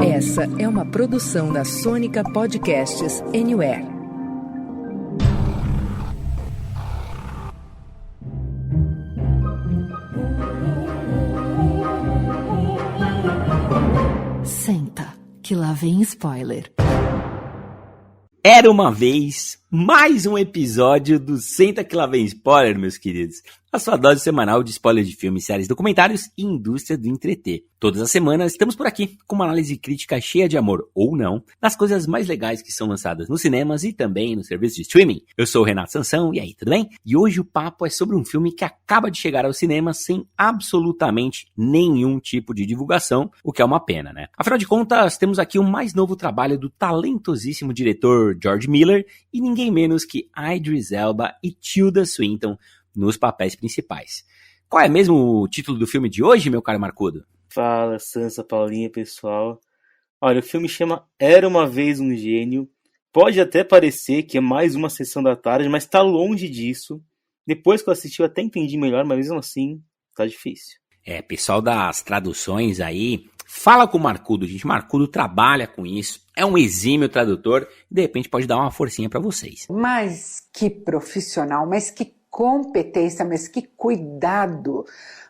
Essa é uma produção da Sônica Podcasts Anywhere. Senta, que lá vem spoiler. Era uma vez mais um episódio do Senta que lá vem spoiler, meus queridos. A sua dose semanal de spoiler de filmes, séries, documentários e indústria do entreter. Todas as semanas estamos por aqui com uma análise crítica cheia de amor, ou não, das coisas mais legais que são lançadas nos cinemas e também no serviço de streaming. Eu sou o Renato Sansão, e aí, tudo bem? E hoje o papo é sobre um filme que acaba de chegar ao cinema sem absolutamente nenhum tipo de divulgação, o que é uma pena, né? Afinal de contas, temos aqui o mais novo trabalho do talentosíssimo diretor George Miller e ninguém menos que Idris Elba e Tilda Swinton nos papéis principais. Qual é mesmo o título do filme de hoje, meu caro Marcudo? Fala, Sansa, Paulinha, pessoal. Olha, o filme chama Era Uma Vez um Gênio. Pode até parecer que é mais uma sessão da tarde, mas tá longe disso. Depois que eu assisti eu até entendi melhor, mas mesmo assim tá difícil. Pessoal das traduções aí, fala com o Marcudo, gente. Marcudo trabalha com isso, é um exímio tradutor e de repente pode dar uma forcinha pra vocês. Mas que profissional, mas que competência, mas que cuidado,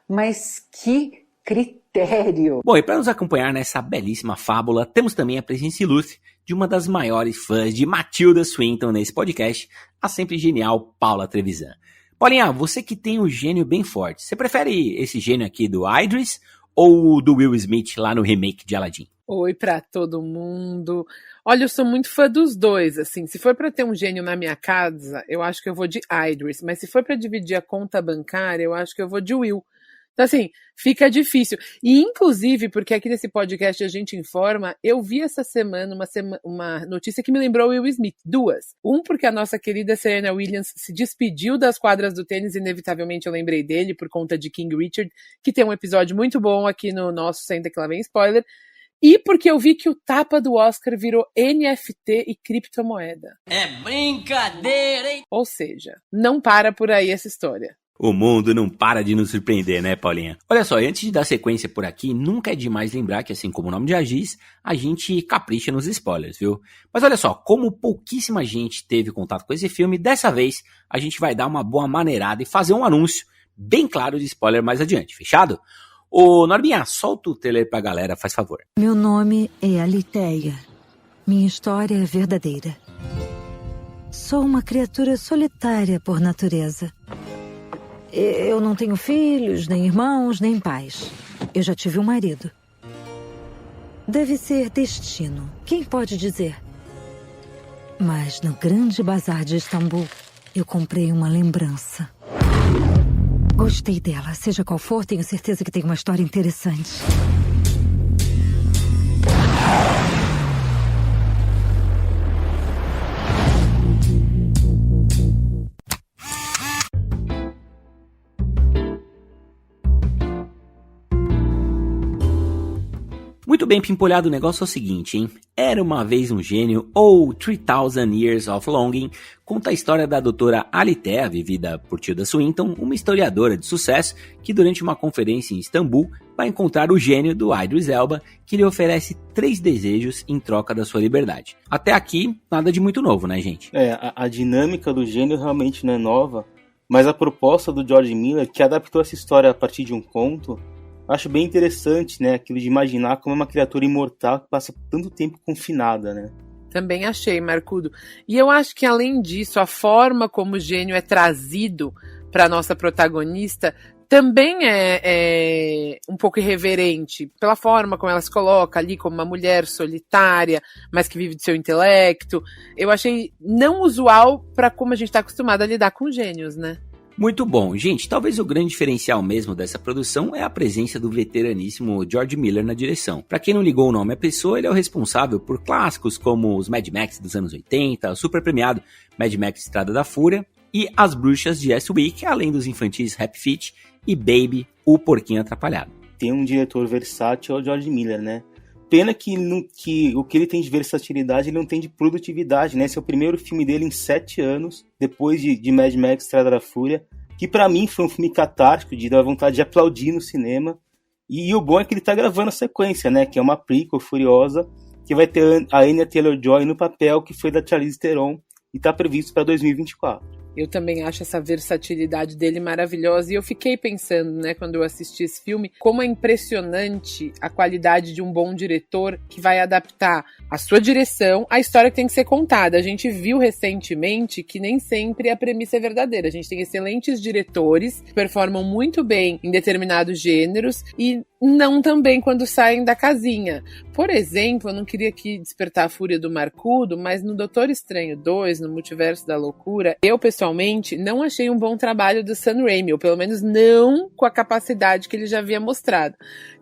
mas que critério. Bom, e para nos acompanhar nessa belíssima fábula, temos também a presença ilustre de uma das maiores fãs de Tilda Swinton nesse podcast, a sempre genial Paula Trevisan. Paulinha, você que tem o gênio bem forte, você prefere esse gênio aqui do Idris ou o do Will Smith lá no remake de Aladdin? Oi pra todo mundo. Olha, eu sou muito fã dos dois, assim. Se for pra ter um gênio na minha casa, eu acho que eu vou de Idris. Mas se for pra dividir a conta bancária, eu acho que eu vou de Will. Então, assim, fica difícil. E, inclusive, porque aqui nesse podcast a gente informa, eu vi essa semana uma notícia que me lembrou Will Smith. Duas. Porque a nossa querida Serena Williams se despediu das quadras do tênis, inevitavelmente eu lembrei dele, por conta de King Richard, que tem um episódio muito bom aqui no nosso Senta que lá vem spoiler. E porque eu vi que o tapa do Oscar virou NFT e criptomoeda. É brincadeira, hein? Ou seja, não para por aí essa história. O mundo não para de nos surpreender, né, Paulinha? Olha só, antes de dar sequência por aqui, nunca é demais lembrar que, assim como o nome já diz, a gente capricha nos spoilers, viu? Mas olha só, como pouquíssima gente teve contato com esse filme, dessa vez a gente vai dar uma boa maneirada e fazer um anúncio bem claro de spoiler mais adiante, fechado? Ô, Norbinha, solta o trailer pra galera, faz favor. Meu nome é Aliteia. Minha história é verdadeira. Sou uma criatura solitária por natureza. Eu não tenho filhos, nem irmãos, nem pais. Eu já tive um marido. Deve ser destino. Quem pode dizer? Mas no grande bazar de Istambul, eu comprei uma lembrança. Gostei dela. Seja qual for, tenho certeza que tem uma história interessante. Muito bem pimpolhado, o negócio é o seguinte, hein? Era Uma Vez um Gênio, ou 3000 Years of Longing, conta a história da doutora Alithea, vivida por Tilda Swinton, uma historiadora de sucesso que durante uma conferência em Istambul vai encontrar o gênio do Idris Elba, que lhe oferece 3 desejos em troca da sua liberdade. Até aqui, nada de muito novo, né, gente? A dinâmica do gênio realmente não é nova, mas a proposta do George Miller, que adaptou essa história a partir de um conto, acho bem interessante, né? Aquilo de imaginar como é uma criatura imortal que passa tanto tempo confinada, né? Também achei, Marcudo. E eu acho que, além disso, a forma como o gênio é trazido para nossa protagonista também é um pouco irreverente. Pela forma como ela se coloca ali como uma mulher solitária, mas que vive de seu intelecto. Eu achei não usual para como a gente está acostumado a lidar com gênios, né? Muito bom. Gente, talvez o grande diferencial mesmo dessa produção é a presença do veteraníssimo George Miller na direção. Pra quem não ligou o nome à pessoa, ele é o responsável por clássicos como os Mad Max dos anos 80, o super premiado Mad Max Estrada da Fúria e As Bruxas de Eastwick, além dos infantis Happy Feet e Baby, o Porquinho Atrapalhado. Tem um diretor versátil, é o George Miller, né? Pena que o que ele tem de versatilidade, ele não tem de produtividade, né? Esse é o primeiro filme dele em 7 anos, depois de Mad Max Estrada da Fúria, que pra mim foi um filme catártico, de dar vontade de aplaudir no cinema. E o bom é que ele tá gravando a sequência, né? Que é uma prequel furiosa, que vai ter a Anya Taylor-Joy no papel, que foi da Charlize Theron, e tá previsto para 2024. Eu também acho essa versatilidade dele maravilhosa, e eu fiquei pensando, né, quando eu assisti esse filme, como é impressionante a qualidade de um bom diretor que vai adaptar a sua direção à história que tem que ser contada. A gente viu recentemente que nem sempre a premissa é verdadeira. A gente tem excelentes diretores que performam muito bem em determinados gêneros e não também quando saem da casinha. Por exemplo, eu não queria aqui despertar a fúria do Marcudo, mas no Doutor Estranho 2, no Multiverso da Loucura, eu pessoalmente não achei um bom trabalho do Sam Raimi, ou pelo menos não com a capacidade que ele já havia mostrado.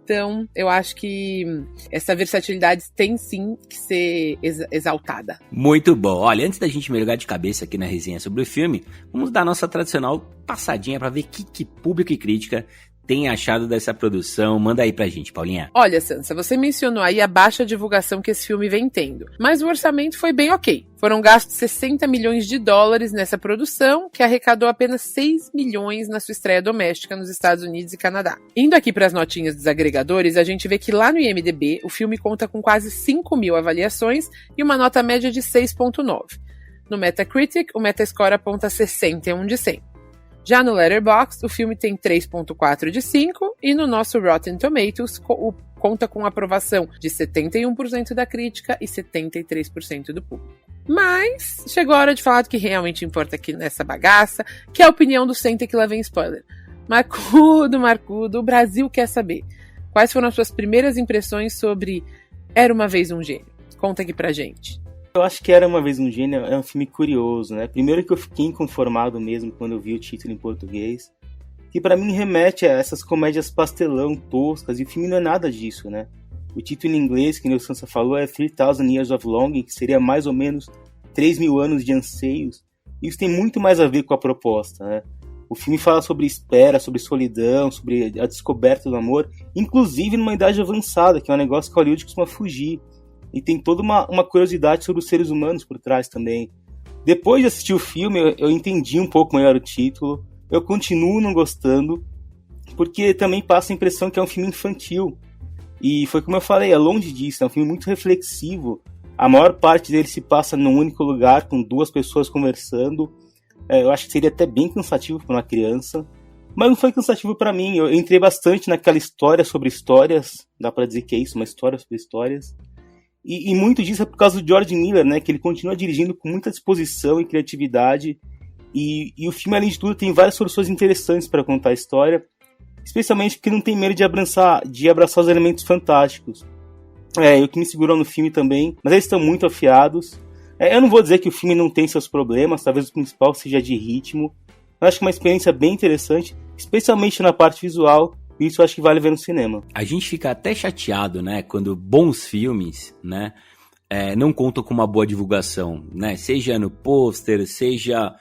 Então, eu acho que essa versatilidade tem sim que ser exaltada. Muito bom. Olha, antes da gente mergulhar de cabeça aqui na resenha sobre o filme, vamos dar a nossa tradicional passadinha para ver que público e crítica tem achado dessa produção. Manda aí pra gente, Paulinha. Olha, Sansa, você mencionou aí a baixa divulgação que esse filme vem tendo, mas o orçamento foi bem ok. Foram gastos 60 milhões de dólares nessa produção, que arrecadou apenas 6 milhões na sua estreia doméstica nos Estados Unidos e Canadá. Indo aqui para as notinhas dos agregadores, a gente vê que lá no IMDb o filme conta com quase 5 mil avaliações e uma nota média de 6.9. No Metacritic, o Metascore aponta 61 de 100. Já no Letterboxd, o filme tem 3.4 de 5 e no nosso Rotten Tomatoes conta com aprovação de 71% da crítica e 73% do público. Mas chegou a hora de falar do que realmente importa aqui nessa bagaça, que é a opinião do Senta que lá vem spoiler. Marcudo, o Brasil quer saber. Quais foram as suas primeiras impressões sobre Era Uma Vez um Gênio? Conta aqui pra gente. Eu acho que Era Uma Vez um Gênio é um filme curioso, né? Primeiro que eu fiquei inconformado mesmo quando eu vi o título em português, que pra mim remete a essas comédias pastelão, toscas, e o filme não é nada disso, né? O título em inglês, que o Sansa falou, é 3,000 Years of Longing, que seria mais ou menos 3.000 anos de anseios. Isso tem muito mais a ver com a proposta, né? O filme fala sobre espera, sobre solidão, sobre a descoberta do amor, inclusive numa idade avançada, que é um negócio que o Hollywood costuma fugir. E tem toda uma curiosidade sobre os seres humanos por trás também. Depois de assistir o filme, eu entendi um pouco melhor o título. Eu continuo não gostando, porque também passa a impressão que é um filme infantil. E foi como eu falei, é longe disso, é um filme muito reflexivo. A maior parte dele se passa num único lugar, com duas pessoas conversando. Eu acho que seria até bem cansativo para uma criança. Mas não foi cansativo para mim. Eu entrei bastante naquela história sobre histórias. Dá para dizer que é isso, uma história sobre histórias. E muito disso é por causa do George Miller, né? Que ele continua dirigindo com muita disposição e criatividade. E o filme, além de tudo, tem várias soluções interessantes para contar a história. Especialmente porque não tem medo de abraçar os elementos fantásticos. O que me segurou no filme também. Mas eles estão muito afiados. Eu não vou dizer que o filme não tem seus problemas. Talvez o principal seja de ritmo. Eu acho que é uma experiência bem interessante. Especialmente na parte visual. Isso eu acho que vale ver no cinema. A gente fica até chateado, né, quando bons filmes, né, não contam com uma boa divulgação, né, seja no pôster, seja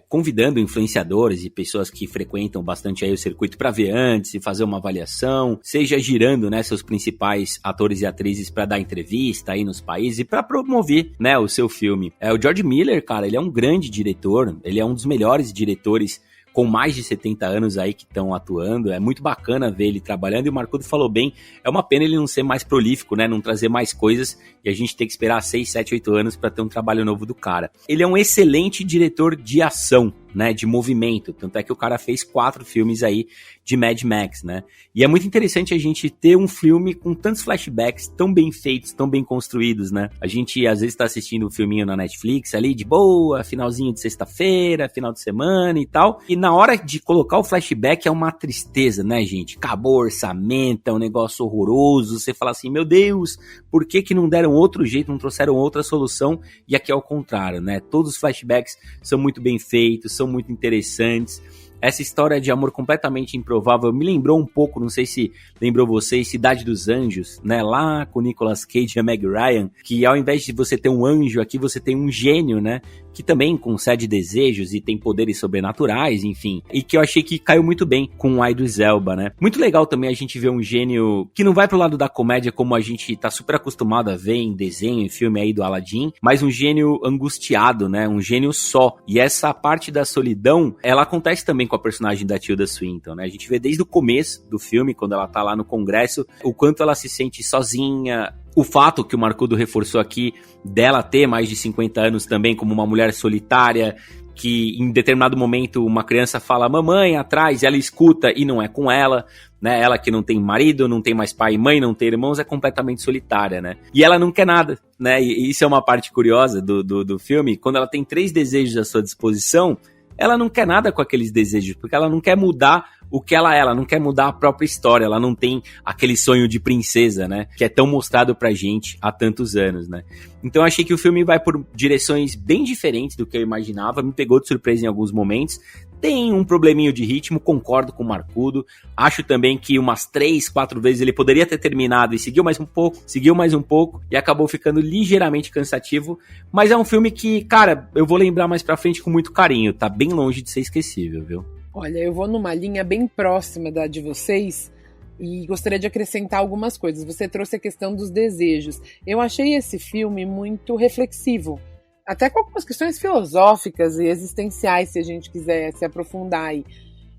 convidando influenciadores e pessoas que frequentam bastante aí o circuito para ver antes e fazer uma avaliação, seja girando, né, seus principais atores e atrizes para dar entrevista aí nos países e para promover, né, o seu filme. O George Miller, cara, ele é um grande diretor, ele é um dos melhores diretores com mais de 70 anos aí que estão atuando, é muito bacana ver ele trabalhando, e o Marcudo falou bem, é uma pena ele não ser mais prolífico, né, não trazer mais coisas, e a gente tem que esperar 6, 7, 8 anos para ter um trabalho novo do cara. Ele é um excelente diretor de ação, né, de movimento, tanto é que o cara fez 4 filmes aí de Mad Max, né, e é muito interessante a gente ter um filme com tantos flashbacks tão bem feitos, tão bem construídos, né, a gente às vezes tá assistindo um filminho na Netflix ali, de boa, finalzinho de sexta-feira, final de semana e tal, e na hora de colocar o flashback é uma tristeza, né, gente, acabou o orçamento, é um negócio horroroso, você fala assim, meu Deus, por que não deram outro jeito, não trouxeram outra solução, e aqui é o contrário, né, todos os flashbacks são muito bem feitos, são muito interessantes. Essa história de amor completamente improvável me lembrou um pouco, não sei se lembrou vocês, Cidade dos Anjos, né, lá com Nicolas Cage e a Meg Ryan, que ao invés de você ter um anjo aqui, você tem um gênio, né, que também concede desejos e tem poderes sobrenaturais, enfim, e que eu achei que caiu muito bem com o Idris Elba, né? Muito legal também a gente ver um gênio que não vai pro lado da comédia como a gente tá super acostumado a ver em desenho, em filme aí do Aladdin, mas um gênio angustiado, né? Um gênio só. E essa parte da solidão, ela acontece também com a personagem da Tilda Swinton, né? A gente vê desde o começo do filme, quando ela tá lá no Congresso, o quanto ela se sente sozinha. O fato que o Marcudo reforçou aqui dela ter mais de 50 anos também como uma mulher solitária, que em determinado momento uma criança fala mamãe atrás, e ela escuta e não é com ela, né? Ela que não tem marido, não tem mais pai e mãe, não tem irmãos, é completamente solitária, né? E ela não quer nada, né? E isso é uma parte curiosa do filme, quando ela tem 3 desejos à sua disposição, ela não quer nada com aqueles desejos, porque ela não quer mudar o que ela não quer mudar a própria história, ela não tem aquele sonho de princesa, né, que é tão mostrado pra gente há tantos anos, né. Então eu achei que o filme vai por direções bem diferentes do que eu imaginava, me pegou de surpresa em alguns momentos. Tem um probleminho de ritmo, concordo com o Marcudo, acho também que umas 3, 4 vezes ele poderia ter terminado e seguiu mais um pouco, e acabou ficando ligeiramente cansativo, mas é um filme que, cara, eu vou lembrar mais pra frente com muito carinho, tá bem longe de ser esquecível, viu? Olha, eu vou numa linha bem próxima da de vocês e gostaria de acrescentar algumas coisas. Você trouxe a questão dos desejos. Eu achei esse filme muito reflexivo, até com algumas questões filosóficas e existenciais, se a gente quiser se aprofundar aí.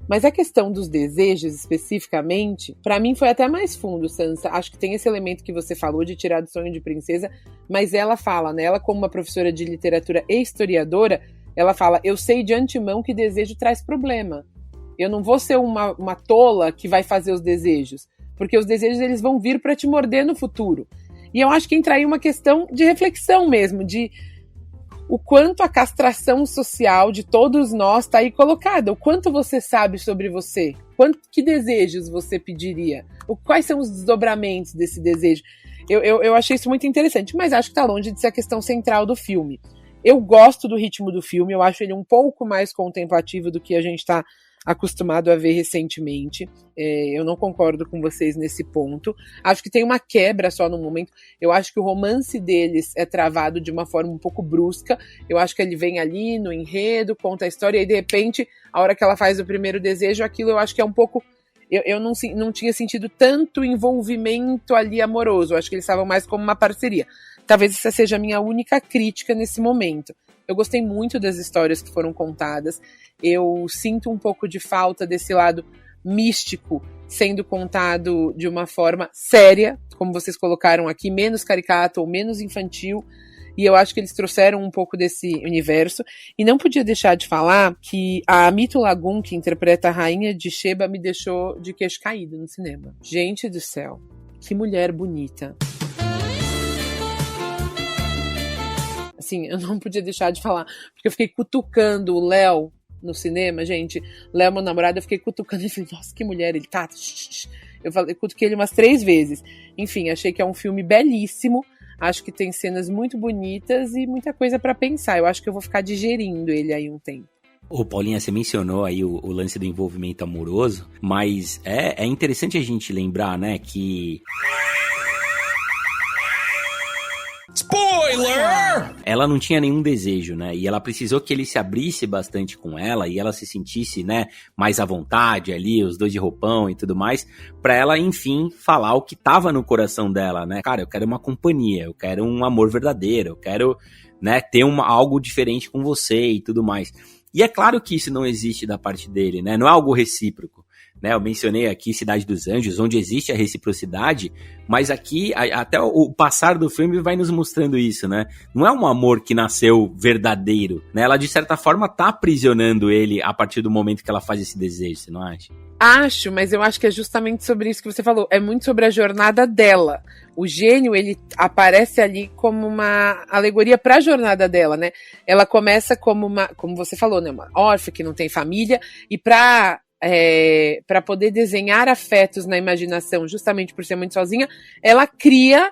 Mas a questão dos desejos, especificamente, pra mim foi até mais fundo, Sansa. Acho que tem esse elemento que você falou de tirar do sonho de princesa, mas ela fala, né? Ela, como uma professora de literatura e historiadora, ela fala, eu sei de antemão que desejo traz problema. Eu não vou ser uma tola que vai fazer os desejos, porque os desejos eles vão vir para te morder no futuro. E eu acho que entra aí uma questão de reflexão mesmo, de o quanto a castração social de todos nós está aí colocada, o quanto você sabe sobre você, que desejos você pediria, quais são os desdobramentos desse desejo. Eu achei isso muito interessante, mas acho que está longe de ser a questão central do filme. Eu gosto do ritmo do filme, eu acho ele um pouco mais contemplativo do que a gente está acostumado a ver recentemente. Eu não concordo com vocês nesse ponto. Acho que tem uma quebra só no momento. Eu acho que o romance deles é travado de uma forma um pouco brusca. Eu acho que ele vem ali no enredo, conta a história e de repente, a hora que ela faz o primeiro desejo, aquilo eu acho que é um pouco... Eu não tinha sentido tanto envolvimento ali amoroso. Eu acho que eles estavam mais como uma parceria. Talvez essa seja a minha única crítica nesse momento. Eu gostei muito das histórias que foram contadas. Eu sinto um pouco de falta desse lado místico sendo contado de uma forma séria, como vocês colocaram aqui, menos caricato ou menos infantil. E eu acho que eles trouxeram um pouco desse universo. E não podia deixar de falar que a Amito Lagoon, que interpreta a Rainha de Sheba, me deixou de queixo caído no cinema. Gente do céu, que mulher bonita. Assim, eu não podia deixar de falar, porque eu fiquei cutucando o Léo no cinema, gente. Léo, meu namorado, eu fiquei cutucando e falei, nossa, que mulher, ele tá... Eu cutuquei ele umas 3 vezes. Enfim, achei que é um filme belíssimo. Acho que tem cenas muito bonitas e muita coisa pra pensar. Eu acho que eu vou ficar digerindo ele aí um tempo. Ô, Paulinha, você mencionou aí o lance do envolvimento amoroso, mas é interessante a gente lembrar, né, que... Spoiler! Ela não tinha nenhum desejo, né? E ela precisou que ele se abrisse bastante com ela e ela se sentisse, né, mais à vontade ali, os dois de roupão e tudo mais, pra ela, enfim, falar o que tava no coração dela, né? Cara, eu quero uma companhia, eu quero um amor verdadeiro, eu quero, né, ter algo diferente com você e tudo mais. E é claro que isso não existe da parte dele, né? Não é algo recíproco. Né, eu mencionei aqui Cidade dos Anjos, onde existe a reciprocidade, mas aqui até o passar do filme vai nos mostrando isso, né? Não é um amor que nasceu verdadeiro, né? Ela de certa forma tá aprisionando ele a partir do momento que ela faz esse desejo, você não acha? Acho, mas eu acho que é justamente sobre isso que você falou. É muito sobre a jornada dela. O gênio, ele aparece ali como uma alegoria para a jornada dela, né? Ela começa como você falou, né? Uma órfã que não tem família, e para poder desenhar afetos na imaginação, justamente por ser muito sozinha, ela cria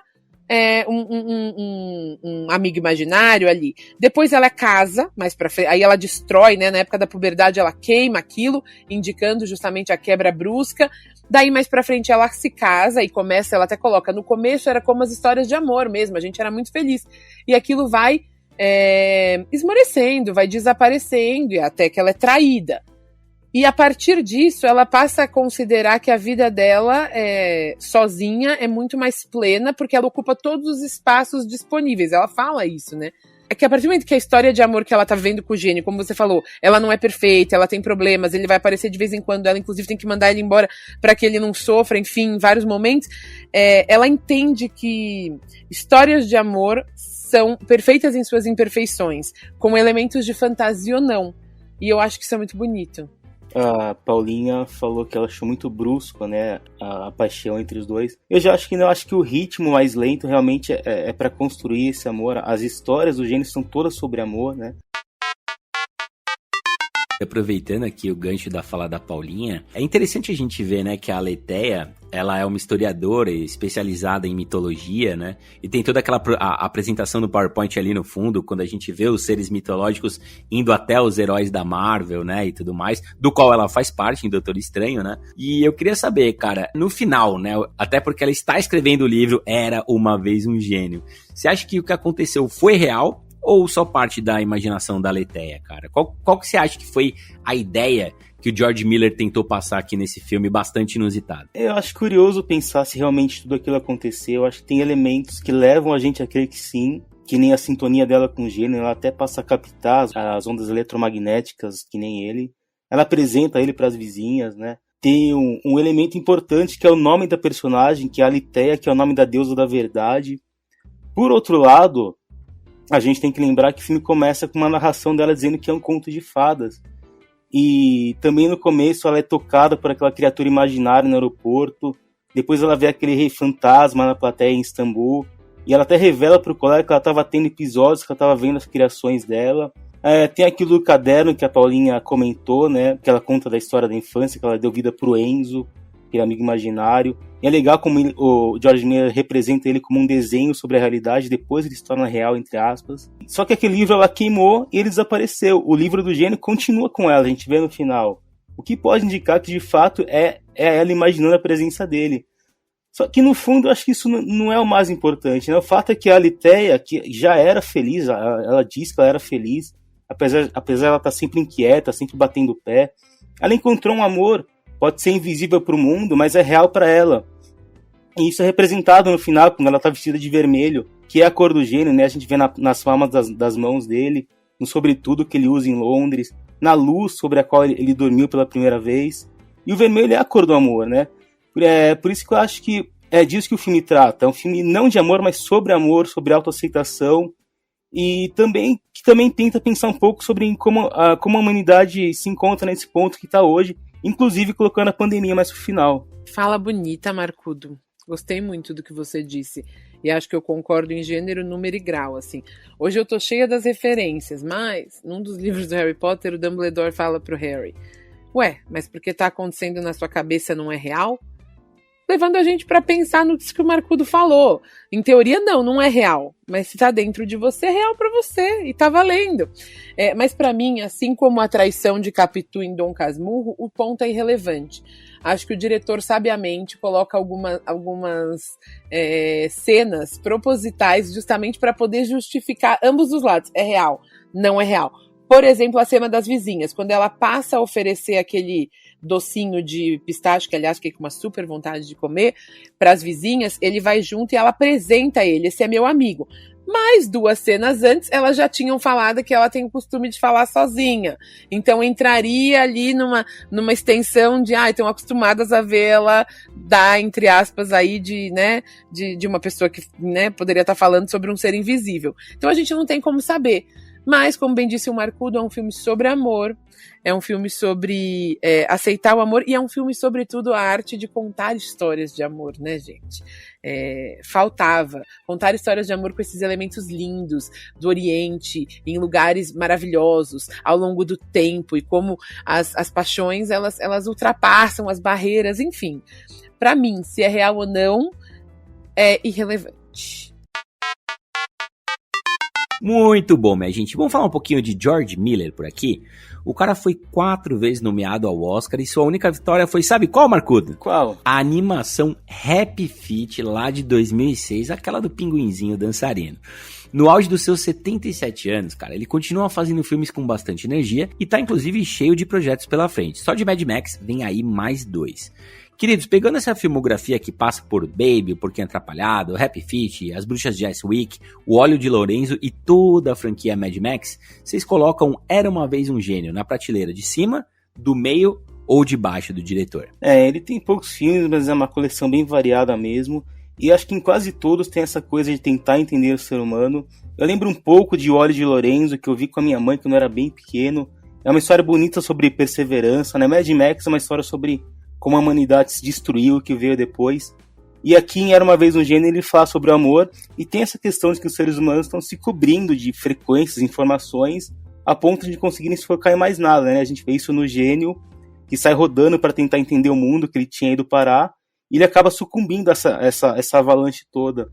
um amigo imaginário ali. Depois ela casa, mais pra frente, aí ela destrói, né? Na época da puberdade ela queima aquilo, indicando justamente a quebra brusca. Daí mais pra frente ela se casa e começa, ela até coloca, no começo era como as histórias de amor mesmo, a gente era muito feliz. E aquilo vai esmorecendo, vai desaparecendo, e até que ela é traída. E a partir disso, ela passa a considerar que a vida dela sozinha é muito mais plena, porque ela ocupa todos os espaços disponíveis. Ela fala isso, né? É que a partir do momento que a história de amor que ela tá vendo com o gênio, como você falou, ela não é perfeita, ela tem problemas, ele vai aparecer de vez em quando, ela inclusive tem que mandar ele embora para que ele não sofra, enfim, em vários momentos, ela entende que histórias de amor são perfeitas em suas imperfeições, com elementos de fantasia ou não. E eu acho que isso é muito bonito. A Paulinha falou que ela achou muito brusco, né, a paixão entre os dois. Eu já acho que não, acho que o ritmo mais lento realmente é para construir esse amor. As histórias do gênero são todas sobre amor, né? Aproveitando aqui o gancho da fala da Paulinha, é interessante a gente ver, né, que a Aletheia, ela é uma historiadora especializada em mitologia, né, e tem toda aquela a apresentação no PowerPoint ali no fundo, quando a gente vê os seres mitológicos indo até os heróis da Marvel, né, e tudo mais, do qual ela faz parte em Doutor Estranho, né, e eu queria saber, cara, no final, né, até porque ela está escrevendo o livro Era Uma Vez um Gênio, você acha que o que aconteceu foi real? Ou só parte da imaginação da Aletheia, cara? Qual que você acha que foi a ideia que o George Miller tentou passar aqui nesse filme bastante inusitado? Eu acho curioso pensar se realmente tudo aquilo aconteceu. Eu acho que tem elementos que levam a gente a crer que sim, que nem a sintonia dela com o gênio. Ela até passa a captar as ondas eletromagnéticas, que nem ele. Ela apresenta ele para as vizinhas, né? Tem um elemento importante que é o nome da personagem, que é a Aletheia, que é o nome da deusa da verdade. Por outro lado, a gente tem que lembrar que o filme começa com uma narração dela dizendo que é um conto de fadas. E também no começo ela é tocada por aquela criatura imaginária no aeroporto. Depois ela vê aquele rei fantasma na plateia em Istambul. E ela até revela para o colega que ela estava tendo episódios, que ela estava vendo as criações dela. Tem aquilo do caderno que a Paulinha comentou, né? Que ela conta da história da infância, que ela deu vida pro Enzo, aquele amigo imaginário. E é legal como o George Miller representa ele como um desenho sobre a realidade, depois ele se torna real, entre aspas. Só que aquele livro ela queimou e ele desapareceu. O livro do gênio continua com ela, a gente vê no final. O que pode indicar que de fato é ela imaginando a presença dele. Só que no fundo eu acho que isso não é o mais importante, né? O fato é que a Aletheia, que já era feliz, ela disse que ela era feliz, apesar de ela estar sempre inquieta, sempre batendo o pé, ela encontrou um amor. Pode ser invisível para o mundo, mas é real para ela. E isso é representado no final, quando ela está vestida de vermelho, que é a cor do gênio, né? A gente vê nas palmas das mãos dele, no sobretudo que ele usa em Londres, na luz sobre a qual ele dormiu pela primeira vez. E o vermelho é a cor do amor, né? Por isso que eu acho que é disso que o filme trata. É um filme não de amor, mas sobre amor, sobre autoaceitação. E que também tenta pensar um pouco sobre como a humanidade se encontra nesse ponto que está hoje, inclusive colocando a pandemia mais pro final. Fala bonita, Marcudo. Gostei muito do que você disse. E acho que eu concordo em gênero, número e grau, assim. Hoje eu tô cheia das referências, mas num dos livros do Harry Potter, o Dumbledore fala pro Harry: ué, mas porque tá acontecendo na sua cabeça não é real? Levando a gente pra pensar no que o Marcudo falou. Em teoria, não é real. Mas se tá dentro de você, é real pra você. E tá valendo. Mas pra mim, assim como a traição de Capitu em Dom Casmurro, o ponto é irrelevante. Acho que o diretor sabiamente coloca algumas cenas propositais justamente para poder justificar ambos os lados. É real, não é real. Por exemplo, a cena das vizinhas, quando ela passa a oferecer aquele docinho de pistache, que aliás fiquei com uma super vontade de comer, para as vizinhas, ele vai junto e ela apresenta ele, esse é meu amigo. Mas 2 cenas antes, elas já tinham falado que ela tem o costume de falar sozinha. Então entraria ali numa extensão de, estão acostumadas a vê-la dar, entre aspas, aí de uma pessoa que, né, poderia estar falando sobre um ser invisível. Então a gente não tem como saber. Mas, como bem disse o Marcudo, é um filme sobre amor, é um filme sobre aceitar o amor e é um filme, sobretudo, a arte de contar histórias de amor, né, gente? Faltava contar histórias de amor com esses elementos lindos do Oriente, em lugares maravilhosos, ao longo do tempo, e como as paixões, elas ultrapassam as barreiras, enfim. Para mim, se é real ou não, é irrelevante. Muito bom, minha gente. Vamos falar um pouquinho de George Miller por aqui? O cara foi 4 vezes nomeado ao Oscar e sua única vitória foi, sabe qual, Marcudo? Qual? A animação Happy Feet lá de 2006, aquela do pinguinzinho dançarino. No auge dos seus 77 anos, cara, ele continua fazendo filmes com bastante energia e tá inclusive cheio de projetos pela frente. Só de Mad Max vem aí mais 2. Queridos, pegando essa filmografia que passa por Baby, O Porquinho Atrapalhado, Happy Feet, As Bruxas de Eastwick, O Óleo de Lorenzo e toda a franquia Mad Max, vocês colocam Era Uma Vez um Gênio na prateleira de cima, do meio ou de baixo do diretor? Ele tem poucos filmes, mas é uma coleção bem variada mesmo. E acho que em quase todos tem essa coisa de tentar entender o ser humano. Eu lembro um pouco de O Óleo de Lorenzo, que eu vi com a minha mãe quando eu era bem pequeno. É uma história bonita sobre perseverança, né? Mad Max é uma história sobre como a humanidade se destruiu, o que veio depois. E aqui em Era Uma Vez um Gênio ele fala sobre o amor, e tem essa questão de que os seres humanos estão se cobrindo de frequências, informações, a ponto de conseguirem se focar em mais nada, né? A gente vê isso no gênio, que sai rodando para tentar entender o mundo que ele tinha ido parar, e ele acaba sucumbindo a essa avalanche toda.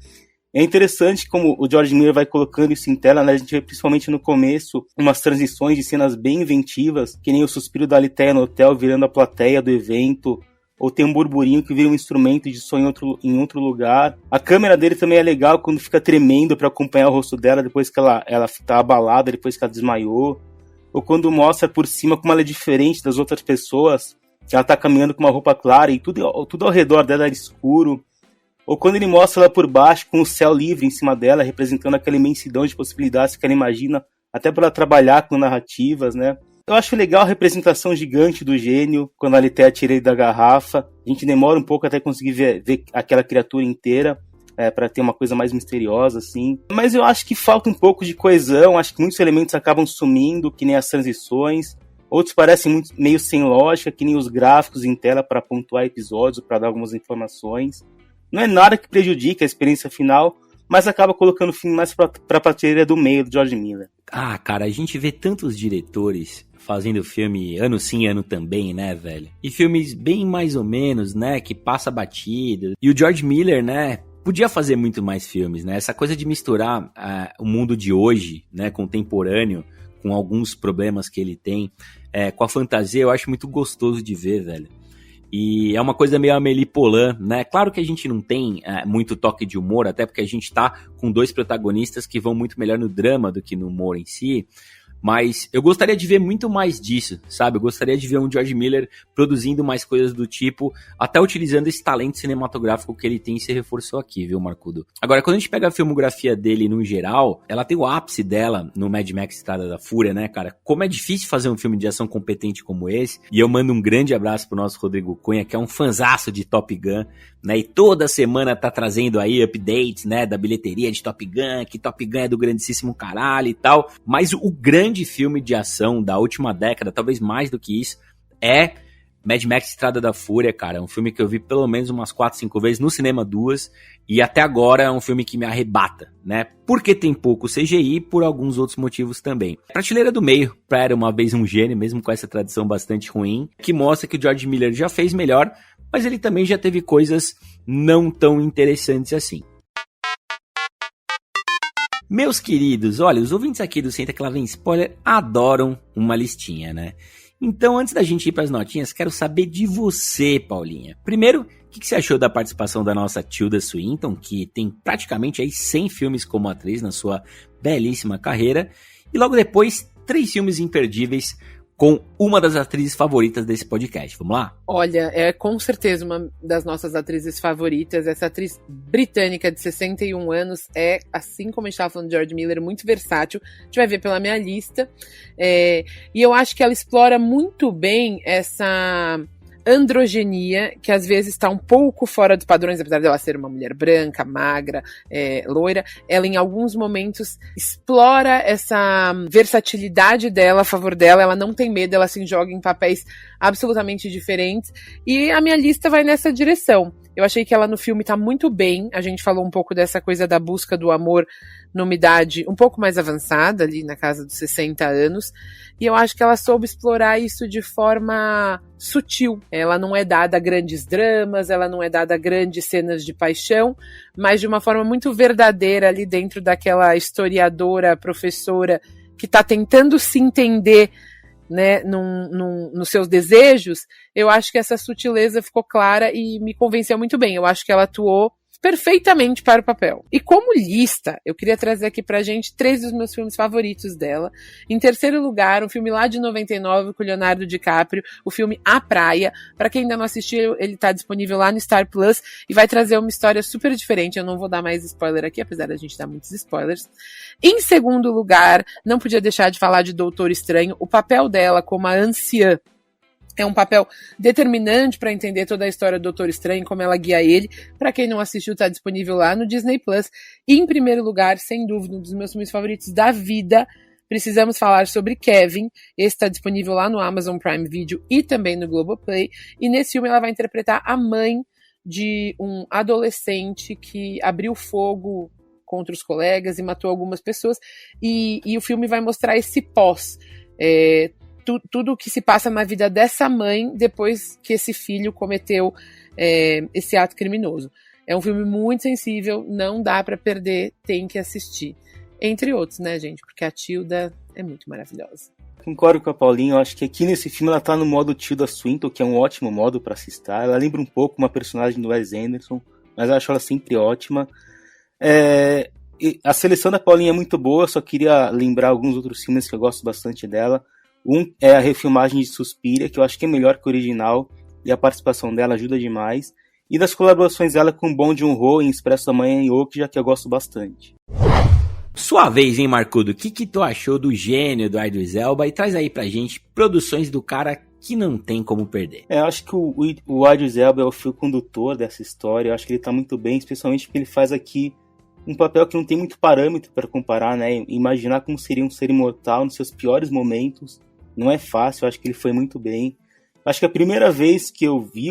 É interessante como o George Miller vai colocando isso em tela, né? A gente vê principalmente no começo umas transições de cenas bem inventivas, que nem o suspiro da Litéia no hotel virando a plateia do evento, ou tem um burburinho que vira um instrumento de som em outro lugar. A câmera dele também é legal quando fica tremendo para acompanhar o rosto dela depois que ela tá abalada, depois que ela desmaiou, ou quando mostra por cima como ela é diferente das outras pessoas, que ela tá caminhando com uma roupa clara e tudo ao redor dela é escuro. Ou quando ele mostra ela por baixo, com o céu livre em cima dela, representando aquela imensidão de possibilidades que ela imagina, até para trabalhar com narrativas, né? Eu acho legal a representação gigante do gênio, quando a Litéia tira ele da garrafa. A gente demora um pouco até conseguir ver aquela criatura inteira, para ter uma coisa mais misteriosa, assim. Mas eu acho que falta um pouco de coesão, acho que muitos elementos acabam sumindo, que nem as transições. Outros parecem meio sem lógica, que nem os gráficos em tela para pontuar episódios, para dar algumas informações. Não é nada que prejudique a experiência final, mas acaba colocando o filme mais pra prateleira do meio do George Miller. Ah, cara, a gente vê tantos diretores fazendo filme ano sim, ano também, né, velho? E filmes bem mais ou menos, né, que passa batido. E o George Miller, né, podia fazer muito mais filmes, né? Essa coisa de misturar o mundo de hoje, né, contemporâneo, com alguns problemas que ele tem, com a fantasia, eu acho muito gostoso de ver, velho. E é uma coisa meio Amélie Poulain, né? Claro que a gente não tem muito toque de humor, até porque a gente tá com 2 protagonistas que vão muito melhor no drama do que no humor em si. Mas eu gostaria de ver muito mais disso, sabe? Eu gostaria de ver um George Miller produzindo mais coisas do tipo, até utilizando esse talento cinematográfico que ele tem e se reforçou aqui, viu, Marcudo? Agora, quando a gente pega a filmografia dele no geral, ela tem o ápice dela no Mad Max Estrada da Fúria, né, cara? Como é difícil fazer um filme de ação competente como esse, e eu mando um grande abraço pro nosso Rodrigo Cunha, que é um fanzaço de Top Gun, né? E toda semana tá trazendo aí updates, né, da bilheteria de Top Gun, que Top Gun é do grandíssimo caralho e tal. Mas o grande filme de ação da última década, talvez mais do que isso, é Mad Max Estrada da Fúria, cara. É um filme que eu vi pelo menos umas 4, 5 vezes, no cinema 2, e até agora é um filme que me arrebata, né? Porque tem pouco CGI, por alguns outros motivos também. Prateleira do meio, pra Era Uma Vez um Gênio, mesmo com essa tradição bastante ruim, que mostra que o George Miller já fez melhor, mas ele também já teve coisas não tão interessantes assim. Meus queridos, olha, os ouvintes aqui do Senta Que Lá Vem Spoiler adoram uma listinha, né? Então, antes da gente ir para as notinhas, quero saber de você, Paulinha. Primeiro, o que você achou da participação da nossa Tilda Swinton, que tem praticamente aí 100 filmes como atriz na sua belíssima carreira. E logo depois, 3 filmes imperdíveis com uma das atrizes favoritas desse podcast. Vamos lá? Olha, é com certeza uma das nossas atrizes favoritas. Essa atriz britânica de 61 anos é, assim como a gente estava falando de George Miller, muito versátil. A gente vai ver pela minha lista. E eu acho que ela explora muito bem essa androgenia, que às vezes está um pouco fora dos padrões, apesar dela ser uma mulher branca, magra, loira, ela em alguns momentos explora essa versatilidade dela a favor dela, ela não tem medo, ela se joga em papéis absolutamente diferentes, e a minha lista vai nessa direção. Eu achei que ela no filme tá muito bem. A gente falou um pouco dessa coisa da busca do amor numa idade um pouco mais avançada, ali na casa dos 60 anos. E eu acho que ela soube explorar isso de forma sutil. Ela não é dada a grandes dramas, ela não é dada a grandes cenas de paixão, mas de uma forma muito verdadeira ali dentro daquela historiadora, professora, que está tentando se entender, né, nos seus desejos. Eu acho que essa sutileza ficou clara e me convenceu muito bem. Eu acho que ela atuou perfeitamente para o papel. E como lista, eu queria trazer aqui pra gente 3 dos meus filmes favoritos dela. Em terceiro lugar, um filme lá de 99 com o Leonardo DiCaprio, o filme A Praia. Pra quem ainda não assistiu, ele tá disponível lá no Star Plus e vai trazer uma história super diferente. Eu não vou dar mais spoiler aqui, apesar da gente dar muitos spoilers. Em segundo lugar, não podia deixar de falar de Doutor Estranho. O papel dela como a anciã é um papel determinante para entender toda a história do Doutor Estranho, como ela guia ele. Para quem não assistiu, está disponível lá no Disney Plus. E em primeiro lugar, sem dúvida, um dos meus filmes favoritos da vida, precisamos falar sobre Kevin. Esse está disponível lá no Amazon Prime Video e também no Globoplay. E nesse filme ela vai interpretar a mãe de um adolescente que abriu fogo contra os colegas e matou algumas pessoas. E o filme vai mostrar esse pós. Tudo o que se passa na vida dessa mãe depois que esse filho cometeu esse ato criminoso. É um filme muito sensível, não dá pra perder, tem que assistir. Entre outros, né, gente? Porque a Tilda é muito maravilhosa. Concordo com a Paulinha, eu acho que aqui nesse filme ela tá no modo Tilda Swinton, que é um ótimo modo pra assistir. Ela lembra um pouco uma personagem do Wes Anderson, mas eu acho ela sempre ótima. A seleção da Paulinha é muito boa, só queria lembrar alguns outros filmes que eu gosto bastante dela. Um é a refilmagem de Suspiria, que eu acho que é melhor que o original, e a participação dela ajuda demais. E das colaborações dela com Bong Joon-ho em Expresso da Manhã e Okja, que eu gosto bastante. Sua vez, hein, Marcudo? O que tu achou do gênio do Idris Elba? E traz aí pra gente produções do cara que não tem como perder. Eu acho que o Idris Elba é o fio condutor dessa história. Eu acho que ele tá muito bem, especialmente porque ele faz aqui um papel que não tem muito parâmetro para comparar, né? Imaginar como seria um ser imortal nos seus piores momentos. Não é fácil, eu acho que ele foi muito bem. Acho que a primeira vez que eu vi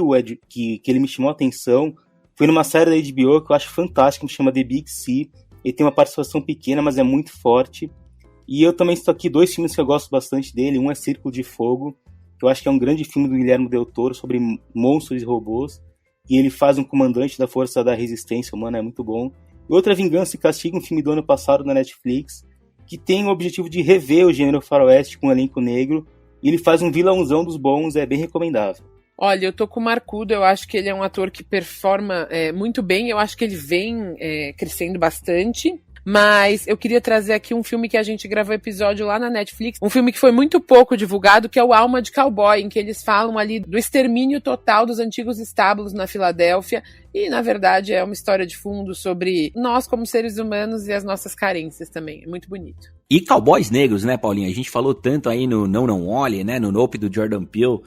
que ele me chamou a atenção foi numa série da HBO que eu acho fantástica, que se chama The Big Sea. Ele tem uma participação pequena, mas é muito forte. E eu também estou aqui 2 filmes que eu gosto bastante dele. Um é Círculo de Fogo, que eu acho que é um grande filme do Guillermo del Toro sobre monstros e robôs. E ele faz um comandante da Força da Resistência Humana, é muito bom. E outra é Vingança e Castigo, um filme do ano passado na Netflix, que tem o objetivo de rever o gênero faroeste com um elenco negro, e ele faz um vilãozão dos bons, é bem recomendável. Olha, eu tô com o Marcudo, eu acho que ele é um ator que performa muito bem, eu acho que ele vem crescendo bastante, mas eu queria trazer aqui um filme que a gente gravou episódio lá na Netflix, um filme que foi muito pouco divulgado, que é o Alma de Cowboy, em que eles falam ali do extermínio total dos antigos estábulos na Filadélfia, e na verdade é uma história de fundo sobre nós como seres humanos e as nossas carências também, é muito bonito. E cowboys negros, né, Paulinha? A gente falou tanto aí no Não Olhe, né, no Nope do Jordan Peele,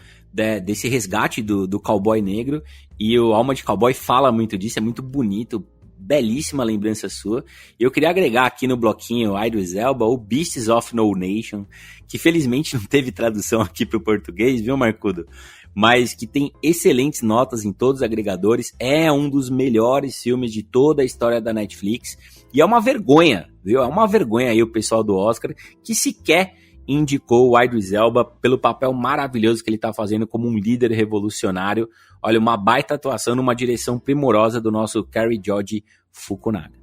desse resgate do cowboy negro, e o Alma de Cowboy fala muito disso, é muito bonito, belíssima lembrança sua. Eu queria agregar aqui no bloquinho Idris Elba o Beasts of No Nation, que felizmente não teve tradução aqui para o português, viu, Marcudo? Mas que tem excelentes notas em todos os agregadores, é um dos melhores filmes de toda a história da Netflix, e é uma vergonha, viu? É uma vergonha aí o pessoal do Oscar, que sequer indicou o Idris Elba pelo papel maravilhoso que ele está fazendo como um líder revolucionário. Olha, uma baita atuação numa direção primorosa do nosso Cary Joji Fukunaga.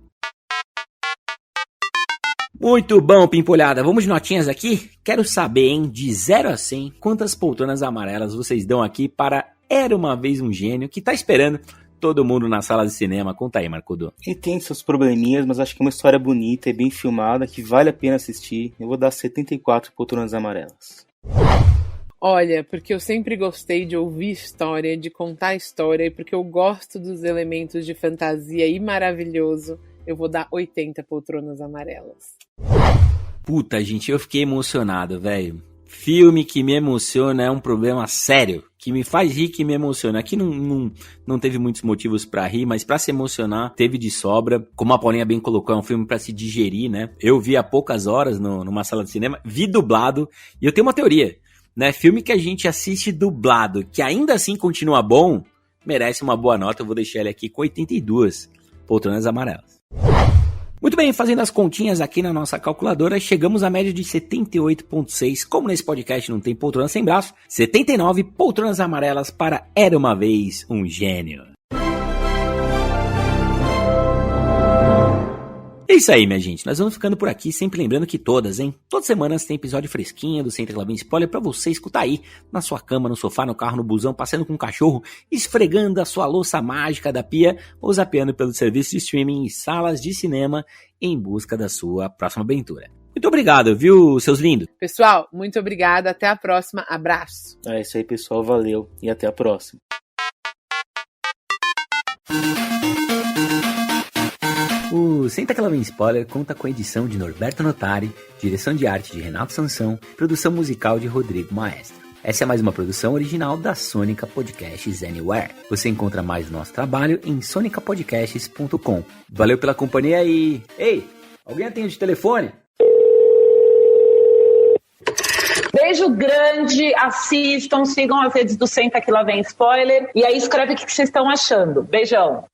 Muito bom, Pimpolhada. Vamos de notinhas aqui? Quero saber, hein, de 0 a 100, quantas poltronas amarelas vocês dão aqui para Era Uma Vez um Gênio, que tá esperando todo mundo na sala de cinema. Conta aí, Marcudo. Ele tem seus probleminhas, mas acho que é uma história bonita e bem filmada, que vale a pena assistir. Eu vou dar 74 poltronas amarelas. Olha, porque eu sempre gostei de ouvir história, de contar história, e porque eu gosto dos elementos de fantasia e maravilhoso, eu vou dar 80 poltronas amarelas. Puta, gente, eu fiquei emocionado, velho. Filme que me emociona é um problema sério, que me faz rir, que me emociona. Aqui não teve muitos motivos pra rir, mas pra se emocionar teve de sobra. Como a Paulinha bem colocou, é um filme pra se digerir, né? Eu vi há poucas horas numa sala de cinema, vi dublado, e eu tenho uma teoria, né? Filme que a gente assiste dublado, que ainda assim continua bom, merece uma boa nota, eu vou deixar ele aqui com 82 poltronas amarelas. Muito bem, fazendo as continhas aqui na nossa calculadora, chegamos à média de 78,6. Como nesse podcast não tem poltrona sem braço, 79 poltronas amarelas para Era Uma Vez um Gênio. É isso aí, minha gente. Nós vamos ficando por aqui, sempre lembrando que todas semanas tem episódio fresquinho do Senta Que Lá Vem Spoiler pra você escutar aí, na sua cama, no sofá, no carro, no busão, passeando com o cachorro, esfregando a sua louça mágica da pia ou zapeando pelo serviço de streaming e salas de cinema em busca da sua próxima aventura. Muito obrigado, viu, seus lindos? Pessoal, muito obrigada. Até a próxima. Abraço. É isso aí, pessoal. Valeu e até a próxima. O Senta Que Lá Vem Spoiler conta com a edição de Norberto Notari, direção de arte de Renato Sansão, produção musical de Rodrigo Maestro. Essa é mais uma produção original da Sônica Podcasts Anywhere. Você encontra mais do nosso trabalho em sonicapodcasts.com. Valeu pela companhia e... Ei, alguém atende de telefone? Beijo grande, assistam, sigam as redes do Senta Que Lá Vem Spoiler e aí escreve o que vocês estão achando. Beijão!